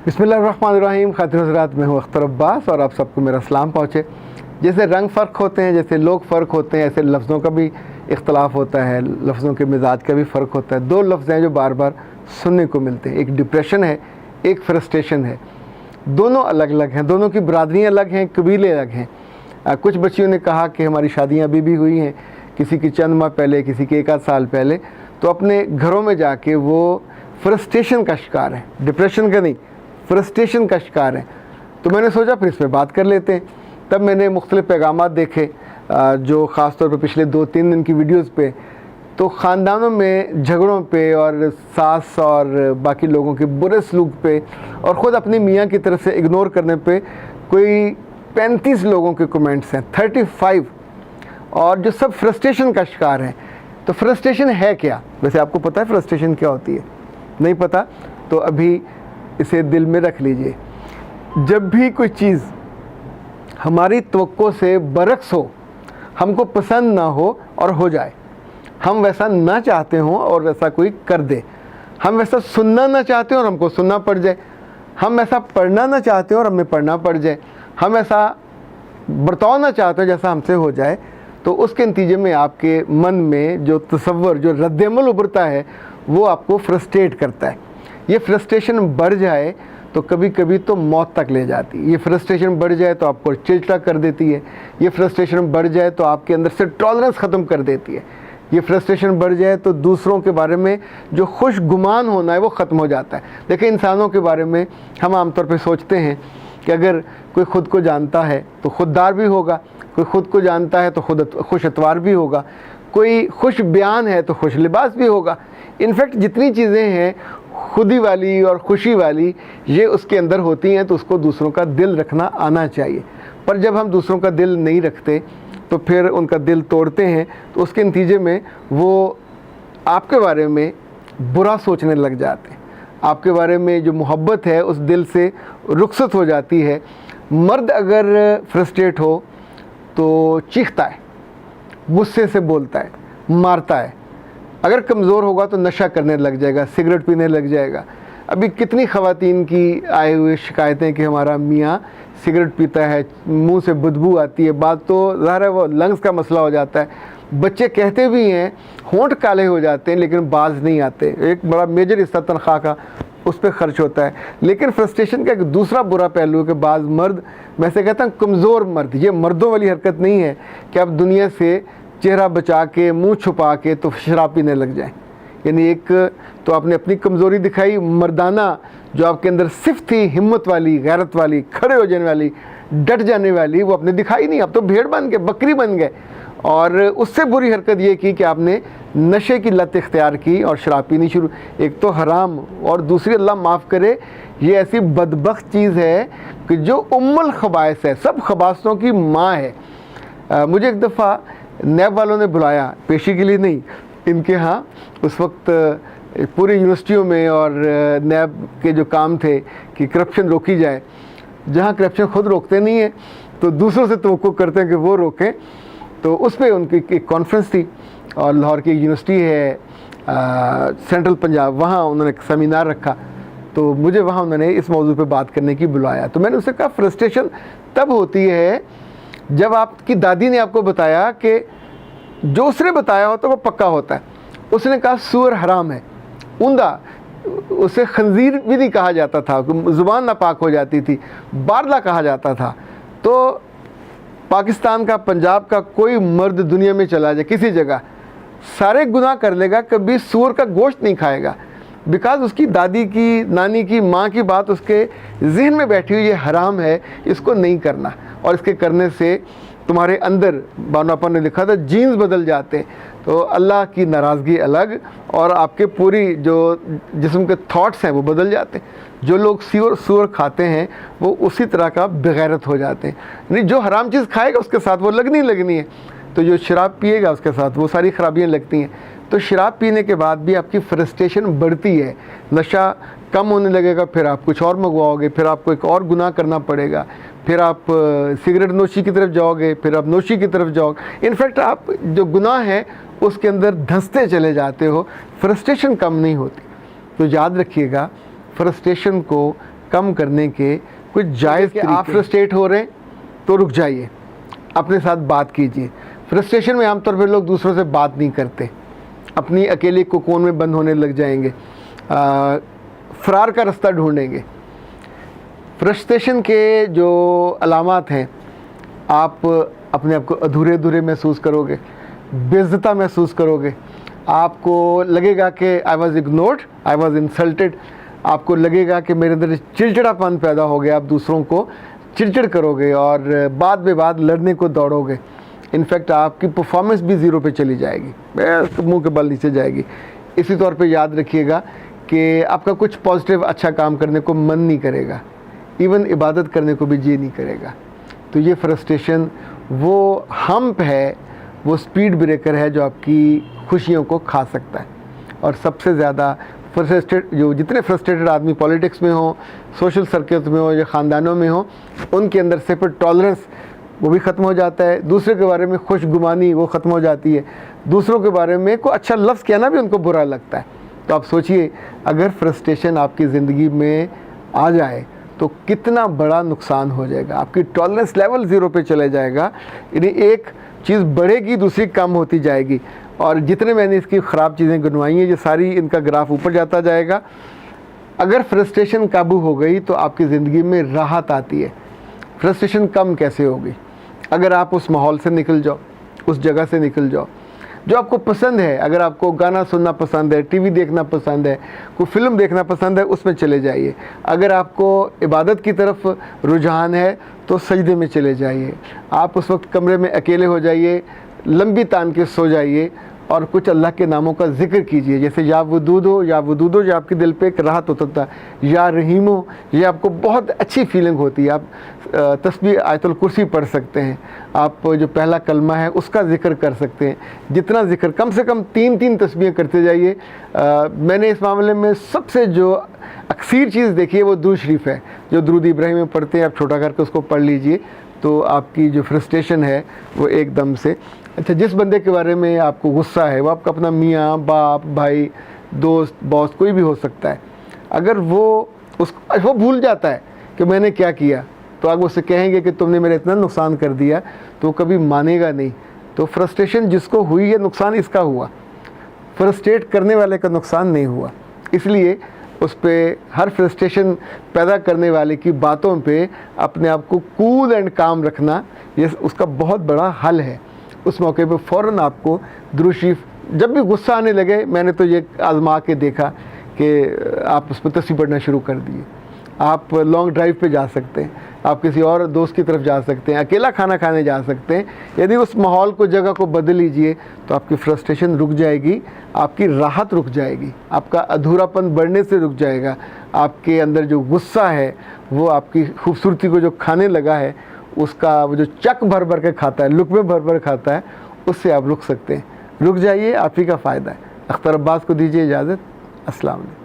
बिस्मिल्लाहिर्रहमानिर्रहीम। खातिन हज़रात, मैं हूँ अख्तर अब्बास और आप सबको मेरा सलाम पहुँचे। जैसे रंग फ़र्क होते हैं, जैसे लोग फ़र्क होते हैं, ऐसे लफ्ज़ों का भी इख्तलाफ होता है, लफ्ज़ों के मिजाज का भी फ़र्क होता है। दो लफ्ज़ हैं जो बार बार सुनने को मिलते हैं, एक डिप्रेशन है, एक फ्रस्ट्रेशन है। दोनों अलग अलग हैं, दोनों की बरादरियाँ अलग हैं, कबीले अलग हैं। कुछ बच्चियों ने कहा कि हमारी शादियाँ अभी भी हुई हैं, किसी की चंद माह पहले, किसी के एक आध साल पहले, तो अपने घरों में जाके वो फ्रस्ट्रेशन का शिकार है, डिप्रेशन का नहीं, फ्रस्ट्रेशन का शिकार है। तो मैंने सोचा फिर इस पर बात कर लेते हैं। तब मैंने मुख्तलिफ़ पैगामात देखे, जो ख़ास तौर पर पिछले 2-3 दिन की वीडियोज़ पे, तो ख़ानदानों में झगड़ों पे और सास और बाकी लोगों के बुरे सलूक पे और ख़ुद अपनी मियाँ की तरफ से इग्नोर करने पे कोई 35 लोगों के कमेंट्स हैं, 35, और जो सब फ्रस्ट्रेशन का शिकार हैं। तो फ्रस्ट्रेशन है क्या? वैसे आपको पता है फ्रस्ट्रेशन क्या होती है? नहीं पता तो अभी इसे दिल में रख लीजिए। जब भी कोई चीज़ हमारी तवक्को से बरक्स हो, हमको पसंद ना हो और हो जाए, हम वैसा ना चाहते हों और वैसा कोई कर दे, हम वैसा सुनना ना चाहते हो और हमको सुनना पड़ जाए, हम ऐसा पढ़ना ना चाहते हो और हमें पढ़ना पड़ जाए, हम ऐसा बर्ताव ना चाहते हो जैसा हमसे हो जाए, तो उसके नतीजे में आपके मन में जो तसव्वुर, जो रद्द-ए-अमल उभरता है, वो आपको फ्रस्ट्रेट करता है। ये फ्रस्ट्रेशन बढ़ जाए तो कभी कभी तो मौत तक ले जाती है। ये फ्रस्ट्रेशन बढ़ जाए तो आपको चिड़चिड़ा कर देती है। ये फ्रस्ट्रेशन बढ़ जाए तो आपके अंदर से टॉलरेंस ख़त्म कर देती है। ये फ्रस्ट्रेशन बढ़ जाए तो दूसरों के बारे में जो खुश गुमान होना है वो ख़त्म हो जाता है। देखिए, इंसानों के बारे में हम आमतौर पर सोचते हैं कि अगर कोई ख़ुद को जानता है तो ख़ुददार भी होगा, कोई ख़ुद को जानता है तो खुश अतवार भी होगा, कोई खुश बयान है तो खुश लिबास भी होगा। इनफैक्ट जितनी चीज़ें हैं खुदी वाली और खुशी वाली, ये उसके अंदर होती हैं, तो उसको दूसरों का दिल रखना आना चाहिए। पर जब हम दूसरों का दिल नहीं रखते तो फिर उनका दिल तोड़ते हैं, तो उसके नतीजे में वो आपके बारे में बुरा सोचने लग जाते हैं, आपके बारे में जो मोहब्बत है उस दिल से रुखसत हो जाती है। मर्द अगर फ्रस्ट्रेट हो तो चीखता है, गुस्से से बोलता है, मारता है। अगर कमज़ोर होगा तो नशा करने लग जाएगा, सिगरेट पीने लग जाएगा। अभी कितनी ख़वातीन की आए हुए शिकायतें कि हमारा मियाँ सिगरेट पीता है, मुंह से बदबू आती है। बात तो ज़ाहिर है वो लंग्स का मसला हो जाता है। बच्चे कहते भी हैं, होंठ काले हो जाते हैं लेकिन बाज नहीं आते। एक बड़ा मेजर हिस्सा तनख्वाह का उस पर ख़र्च होता है। लेकिन फ्रस्ट्रेशन का एक दूसरा बुरा पहलू है कि बाज़ मर्द, मैं से कहता हूँ कमज़ोर मर्द, ये मर्दों वाली हरकत नहीं है कि आप दुनिया से चेहरा बचा के, मुंह छुपा के तो शराब पीने लग जाएं। यानी एक तो आपने अपनी कमज़ोरी दिखाई, मर्दाना जो आपके अंदर सिर्फ थी, हिम्मत वाली, गैरत वाली, खड़े हो जाने वाली, डट जाने वाली, वो आपने दिखाई नहीं। आप तो भेड़ बन गए, बकरी बन गए। और उससे बुरी हरकत ये की कि आपने नशे की लत इख्तियार की और शराब पीनी शुरू। एक तो हराम और दूसरी अल्लाह माफ़ करे, ये ऐसी बदबख्त चीज़ है कि जो उम्मुल खबाइस है, सब खबासों की माँ है। मुझे एक दफ़ा नैब वालों ने बुलाया, पेशी के लिए नहीं, इनके यहाँ उस वक्त पूरी यूनिवर्सिटियों में और नैब के जो काम थे कि करप्शन रोकी जाए। जहाँ करप्शन खुद रोकते नहीं हैं तो दूसरों से तवक्को करते हैं कि वो रोकें। तो उस पर उनकी एक कॉन्फ्रेंस थी और लाहौर की यूनिवर्सिटी है सेंट्रल पंजाब, वहाँ उन्होंने एक सेमिनार रखा। तो मुझे वहाँ उन्होंने इस मौजू पे बात करने की बुलाया। तो मैंने उससे कहा फ्रस्ट्रेशन तब होती है जब आपकी दादी ने आपको बताया कि जो उसने बताया हो तो वो पक्का होता है। उसने कहा सूअर हराम है, ऊंधा, उसे खंजीर भी नहीं कहा जाता था, ज़ुबान नापाक हो जाती थी, बारला कहा जाता था। तो पाकिस्तान का, पंजाब का कोई मर्द दुनिया में चला जाए किसी जगह, सारे गुनाह कर लेगा, कभी सूअर का गोश्त नहीं खाएगा। बिकॉज उसकी दादी की, नानी की, माँ की बात उसके जहन में बैठी हुई, ये हराम है, इसको नहीं करना, और इसके करने से तुम्हारे अंदर, बानोपन ने लिखा था, जीन्स बदल जाते। तो अल्लाह की नाराज़गी अलग और आपके पूरी जो जिस्म के थॉट्स हैं वो बदल जाते। जो लोग सूअर खाते हैं वो उसी तरह का बेगैरत हो जाते हैं। नहीं, जो हराम चीज़ खाएगा उसके साथ वो लगनी है, तो जो शराब पिएगा उसके साथ वो सारी खराबियाँ लगती हैं। तो शराब पीने के बाद भी आपकी फ्रस्ट्रेशन बढ़ती है, नशा कम होने लगेगा, फिर आप कुछ और मंगवाओगे, फिर आपको एक और गुनाह करना पड़ेगा, फिर आप सिगरेट नोशी की तरफ जाओगे, फिर आप नोशी की तरफ जाओगे। इनफैक्ट आप जो गुनाह है उसके अंदर धंसते चले जाते हो, फ्रस्ट्रेशन कम नहीं होती। तो याद रखिएगा, फ्रस्ट्रेशन को کم کرنے کے کچھ جائز کہ آپ فرسٹریٹ ہو رہے ہیں تو رک جائیے, اپنے ساتھ بات کیجیے. فرسٹریشن میں عام طور پہ لوگ دوسروں سے بات نہیں کرتے, اپنی اکیلے کوکون میں بند ہونے لگ جائیں گے, فرار کا رستہ ڈھونڈیں گے. فرسٹریشن کے جو علامات ہیں, آپ اپنے آپ کو ادھورے ادھورے محسوس کرو گے, بے عزتہ محسوس کرو گے, آپ کو لگے گا کہ I was ignored, I was insulted, آپ کو لگے گا کہ میرے اندر چڑچڑا پن پیدا ہو گیا, آپ دوسروں کو چڑچڑ کرو گے اور بات بے بات لڑنے کو دوڑو گے. انفیکٹ آپ کی پرفارمنس بھی زیرو پہ چلی جائے گی, منہ کے بل نیچے جائے گی. اسی طور پہ یاد رکھیے گا کہ آپ کا کچھ پازیٹیو اچھا کام کرنے کو من نہیں کرے گا, ایون عبادت کرنے کو بھی جی نہیں کرے گا. تو یہ فرسٹریشن وہ ہمپ ہے, وہ سپیڈ بریکر ہے جو آپ کی خوشیوں کو کھا سکتا ہے. اور سب سے زیادہ جتنے فرسٹریٹڈ آدمی پولیٹکس میں ہوں, سوشل سرکلز میں ہوں یا خاندانوں میں ہوں, ان کے اندر سے پھر ٹالرنس وہ بھی ختم ہو جاتا ہے, دوسرے کے بارے میں خوش گمانی وہ ختم ہو جاتی ہے, دوسروں کے بارے میں کوئی اچھا لفظ کہنا بھی ان کو برا لگتا ہے. تو آپ سوچئے اگر فرسٹریشن آپ کی زندگی میں آ جائے تو کتنا بڑا نقصان ہو جائے گا, آپ کی ٹالرنس لیول زیرو پہ چلے جائے گا. یعنی ایک چیز بڑھے گی دوسری کم ہوتی جائے گی, اور جتنے میں نے اس کی خراب چیزیں گنوائی ہیں یہ ساری ان کا گراف اوپر جاتا جائے گا. اگر فرسٹریشن قابو ہو گئی تو آپ کی زندگی میں راحت آتی ہے. فرسٹریشن کم کیسے ہوگی؟ اگر آپ اس ماحول سے نکل جاؤ, اس جگہ سے نکل جاؤ جو آپ کو پسند ہے. اگر آپ کو گانا سننا پسند ہے, ٹی وی دیکھنا پسند ہے, کوئی فلم دیکھنا پسند ہے, اس میں چلے جائیے. اگر آپ کو عبادت کی طرف رجحان ہے تو سجدے میں چلے جائیے. آپ اس وقت کمرے میں اکیلے ہو جائیے, لمبی تان کے سو جائیے اور کچھ اللہ کے ناموں کا ذکر کیجئے, جیسے یا ودود ہو, یا ودود ہو جو آپ کے دل پہ ایک راحت ہوتا ہے, یا رحیم ہو, یہ آپ کو بہت اچھی فیلنگ ہوتی ہے. آپ تسبیح آیت الکرسی پڑھ سکتے ہیں, آپ جو پہلا کلمہ ہے اس کا ذکر کر سکتے ہیں. جتنا ذکر, کم سے کم 3 تسبیحیں کرتے جائیے. میں نے اس معاملے میں سب سے جو اکثیر چیز دیکھی ہے وہ درود شریف ہے, جو درود ابراہیم میں پڑھتے ہیں. آپ چھوٹا کر کے اس کو پڑھ لیجئے تو آپ کی جو فرسٹریشن ہے وہ ایک دم سے. اچھا, جس بندے کے بارے میں آپ کو غصہ ہے وہ آپ کا اپنا میاں, باپ, بھائی, دوست, باس کوئی بھی ہو سکتا ہے. اگر وہ بھول جاتا ہے کہ میں نے کیا کیا, تو آپ اس سے کہیں گے کہ تم نے میرا اتنا نقصان کر دیا, تو کبھی مانے گا نہیں. تو فرسٹریشن جس کو ہوئی ہے نقصان اس کا ہوا, فرسٹریٹ کرنے والے کا نقصان نہیں ہوا. اس لیے اس پہ ہر فرسٹریشن پیدا کرنے والے کی باتوں پہ اپنے آپ کو کول اینڈ کام رکھنا, یہ اس کا بہت بڑا حل ہے. اس موقع پہ فوراً آپ کو درود شریف, جب بھی غصہ آنے لگے, میں نے تو یہ آزما کے دیکھا کہ آپ اس پہ تسبیح پڑھنا شروع کر دیے. آپ لانگ ڈرائیو پہ جا سکتے ہیں, آپ کسی اور دوست کی طرف جا سکتے ہیں, اکیلا کھانا کھانے جا سکتے ہیں. یعنی اس ماحول کو, جگہ کو بدل لیجئے تو آپ کی فرسٹریشن رک جائے گی, آپ کی راحت رک جائے گی, آپ کا ادھورا پن بڑھنے سے رک جائے گا. آپ کے اندر جو غصہ ہے وہ آپ کی خوبصورتی کو جو کھانے لگا ہے, اس کا وہ جو چک بھر بھر کے کھاتا ہے, لقمے بھر بھر کھاتا ہے, اس سے آپ رک سکتے ہیں. رک جائیے, آپ ہی کا فائدہ ہے. اختر عباس کو دیجیے اجازت. السلام علیکم.